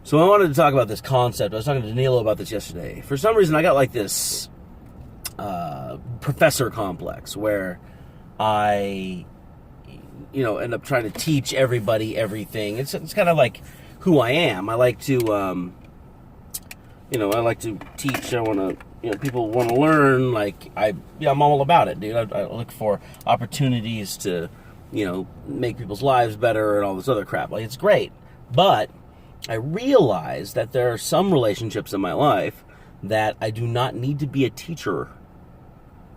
So I wanted to talk about this concept. I was talking to Danilo about this yesterday. For some reason, I got like this professor complex where I, end up trying to teach everybody everything. It's kind of like who I am. I like to, I like to teach. I want to, people want to learn. Like I'm all about it, dude. I look for opportunities to, make people's lives better and all this other crap. Like, it's great, but I realize that there are some relationships in my life that I do not need to be a teacher.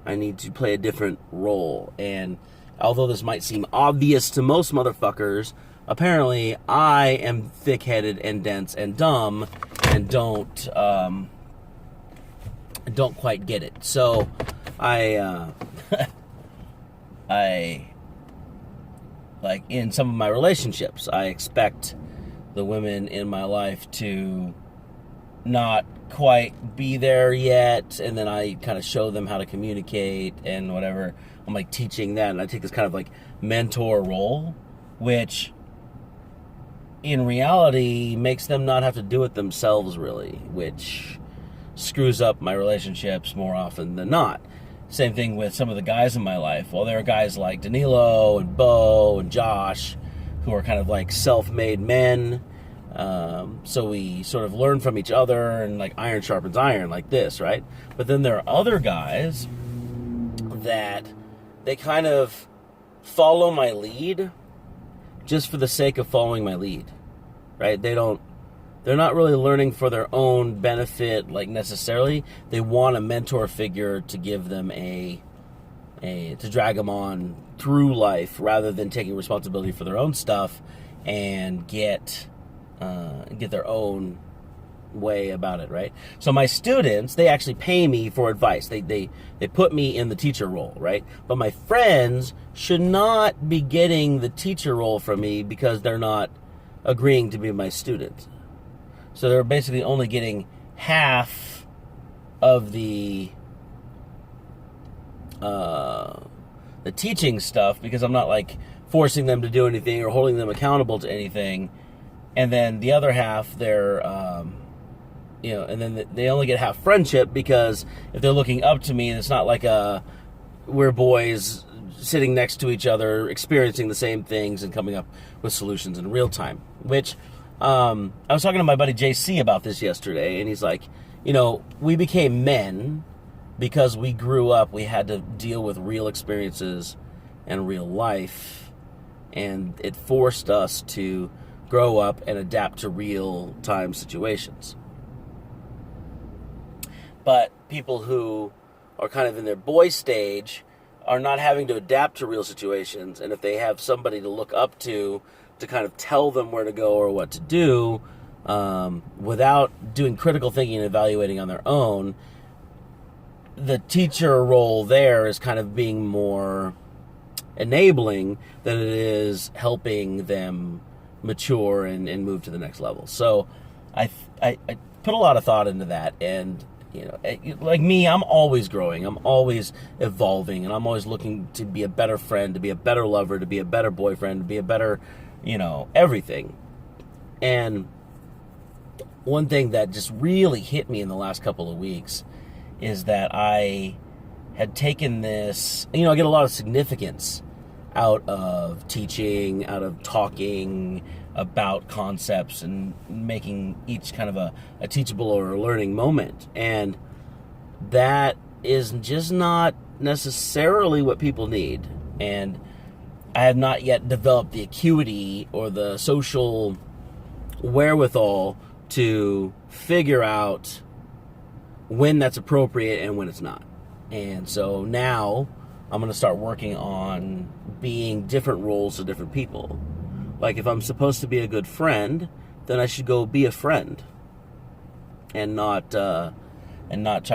I need to play a different role. And although this might seem obvious to most motherfuckers, apparently I am thick-headed and dense and dumb and don't quite get it. So I like in some of my relationships, I expect the women in my life to not quite be there yet, and then I kind of show them how to communicate and whatever. I'm like teaching that, and I take this kind of like mentor role, which in reality makes them not have to do it themselves really, which screws up my relationships more often than not. Same thing with some of the guys in my life. Well, there are guys like Danilo and Bo and Josh who are kind of like self-made men. So we sort of learn from each other, and like iron sharpens iron, like this, right? But then there are other guys that they kind of follow my lead just for the sake of following my lead, right? They're not really learning for their own benefit, like necessarily. They want a mentor figure to give them to drag them on through life rather than taking responsibility for their own stuff and get their own way about it, right? So my students, they actually pay me for advice. They put me in the teacher role, right? But my friends should not be getting the teacher role from me because they're not agreeing to be my student. So they're basically only getting half of the teaching stuff because I'm not like forcing them to do anything or holding them accountable to anything. And then the other half, they're, and then they only get half friendship because if they're looking up to me, and it's not like we're boys sitting next to each other, experiencing the same things and coming up with solutions in real time. Which, I was talking to my buddy JC about this yesterday, and he's like, we became men because we grew up, we had to deal with real experiences and real life, and it forced us to grow up and adapt to real-time situations. But people who are kind of in their boy stage are not having to adapt to real situations, and if they have somebody to look up to kind of tell them where to go or what to do, without doing critical thinking and evaluating on their own, the teacher role there is kind of being more enabling than it is helping them mature and move to the next level. So I put a lot of thought into that, and like me, I'm always growing, I'm always evolving, and I'm always looking to be a better friend, to be a better lover, to be a better boyfriend, to be a better everything. And one thing that just really hit me in the last couple of weeks is that I had taken this, I get a lot of significance out of teaching, out of talking about concepts and making each kind of a teachable or a learning moment. And that is just not necessarily what people need. And I have not yet developed the acuity or the social wherewithal to figure out when that's appropriate and when it's not. And so now I'm going to start working on being different roles to different people. Like if I'm supposed to be a good friend, then I should go be a friend and not try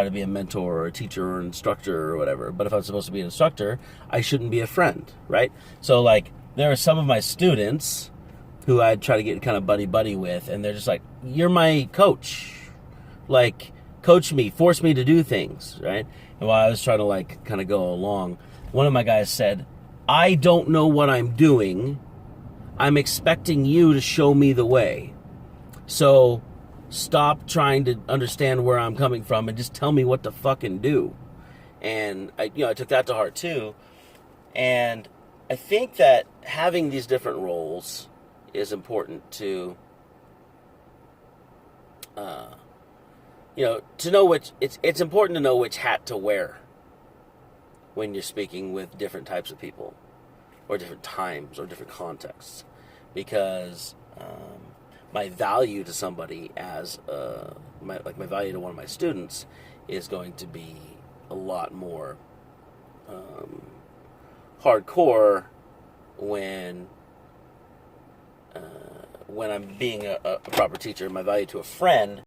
to be a mentor or a teacher or instructor or whatever. But if I'm supposed to be an instructor, I shouldn't be a friend, right? So like there are some of my students who I try to get kind of buddy-buddy with, and they're just like, you're my coach. Like, coach me, force me to do things, right? And while I was trying to like kind of go along, one of my guys said, I don't know what I'm doing. I'm expecting you to show me the way. So stop trying to understand where I'm coming from and just tell me what to fucking do. And I took that to heart too. And I think that having these different roles is important to, to know which, it's important to know which hat to wear when you're speaking with different types of people, or different times, or different contexts. Because my value to somebody as my value to one of my students is going to be a lot more hardcore when I'm being a proper teacher. My value to a friend